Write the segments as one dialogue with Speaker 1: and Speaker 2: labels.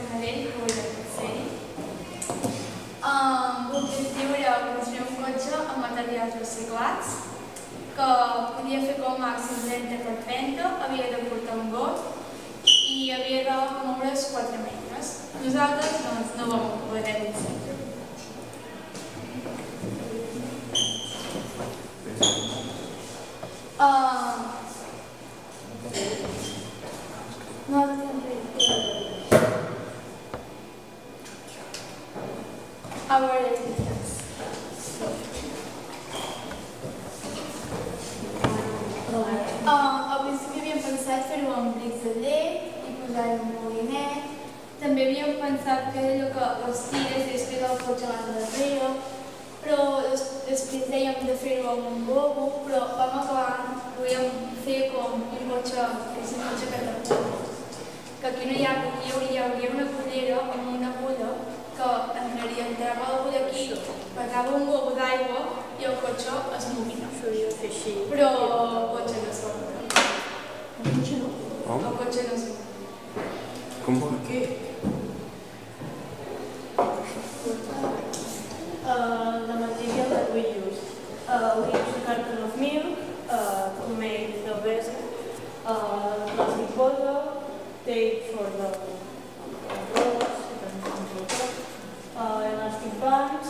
Speaker 1: Canell, que volia ser-hi. L'objectiu era construir un cotxe amb materials reciclats, que podia fer com a màxim 30x30, havia de portar un got i havia de moure's 4 metres. Nosaltres no vam poder fer-ho. Al principi havíem pensat fer-ho amb brics de llet i posar-hi un molinet. També havíem pensat fer allò que les tires i després el cotxe va darrere, però després dèiem de fer-ho amb un globo, però vam acabar, volíem fer com un cotxe catapulta. Que aquí no hi hauria una cullera amb una agulla que entrava l'agulla aquí, pegava un globo d'aigua i el cotxe es movia. Però el cotxe no s'obre. El cotxe no s'obre.
Speaker 2: Com per què?
Speaker 3: The material that we used. We used a carton of milk to make the vessel, plastic bottle, tape for the rollers, elastic bands,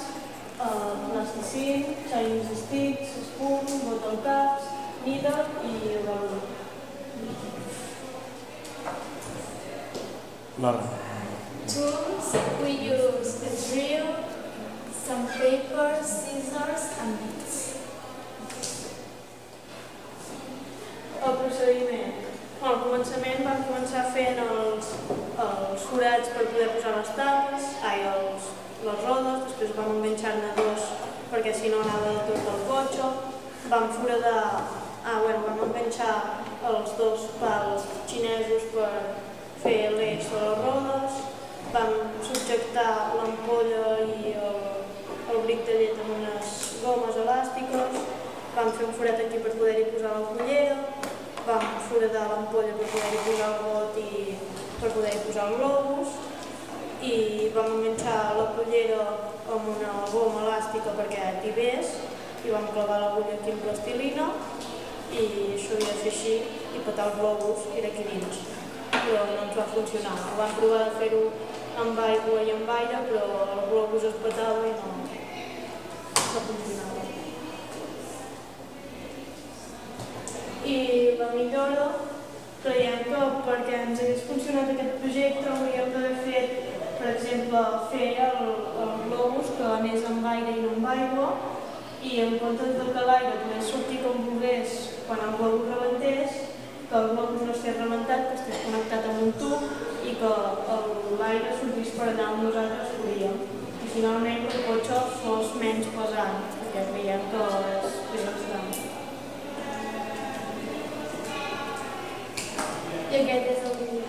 Speaker 3: plasticine, Chinese sticks, spoon, bottle caps, needle y rubber.
Speaker 2: Laura.
Speaker 1: Tools, we use a drill, some paper, scissors and beads.
Speaker 3: El procediment. Al començament vam començar fent els forats per poder posar les taules, les rodes, després vam enganxar-ne dos perquè si no anava de tot el cotxe. Vam enganxar els dos pals xinesos per fer l'eix de les rodes, vam subjectar l'ampolla i el bric de llet amb unes gomes elàstiques, vam fer un forat aquí per poder-hi posar la cullera, vam foradar l'ampolla per poder-hi posar el got i per poder-hi posar els globus i vam enganxar la cullera amb una goma elàstica perquè tibés i vam clavar l'agulla aquí amb plastilina i això havia de fer així i petar els globus era aquí dins, però no ens va funcionar. Vam provar de fer-ho amb aigua i amb aire, però el globus es petava i no funcionava. I la millora, creiem que perquè ens hagués funcionat aquest projecte hauríem d'haver fet, per exemple, fer el globus que anés amb aire i no amb aigua i en comptes que l'aire pogués sortir com volgués quan el globus rebentés, que el globus no estigués rebentat, que estigués connectat amb un tub i que l'aire sortís per allà on nosaltres volíem. I finalment que el cotxe fos menys pesant, perquè creiem que és estrany.
Speaker 1: I aquest és el vídeo.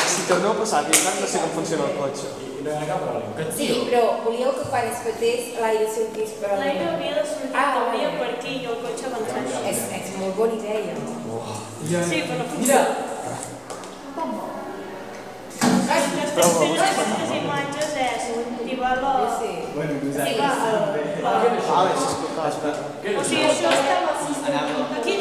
Speaker 2: Si torneu a passar, no sé com funciona el cotxe.
Speaker 4: Sí, però volíeu que quan es petés l'aire sortís per...
Speaker 3: L'aire havia de sortir també per aquí i el cotxe avançar.
Speaker 4: És molt bona idea.
Speaker 3: Sí, però no funciona. Les imatges és tibar la... O sigui, això estava aquí